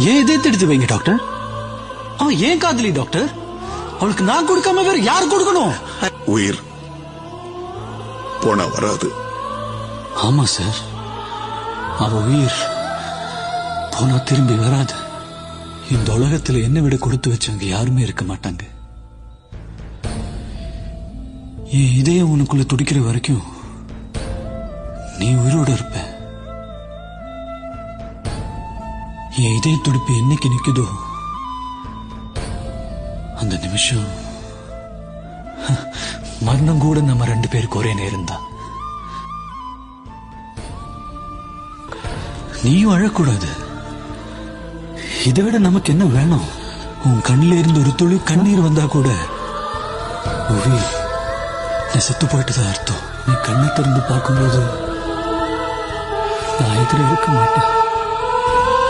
ஏன் இதயத்தை எடுத்து வைங்க டாக்டர். அவன் ஏன் காதலி டாக்டர்? அவளுக்கு நான் கொடுக்காம வேற யார் கொடுக்கணும்? உயிர் போனா வராது. ஆமா சார், அவ உயிர் போனா திரும்பி வராது. இந்த உலகத்துல என்ன விட கொடுத்து வச்சவங்க யாருமே இருக்க மாட்டாங்க. என் இதயம் உனக்குள்ள துடிக்கிற வரைக்கும் நீ உயிரோட இருப்ப. என் இதய துடிப்பு என்னைக்கு நிக்குதோ அந்த நிமிஷம் மரணம் கூட நம்ம 2 பேருக்கு ஒரே நேரம் தான். நீயும் அழக்கூடாது. இதை விட நமக்கு என்ன வேணும்? உன் கண்ணில இருந்து ஒரு துளி கண்ணீர் வந்தா கூட உயிர் நான் செத்து போயிட்டுதான் அர்த்தம். நீ கண்ணை திறந்து பார்க்கும்போது நான் எதிர இருக்க மாட்டேன்.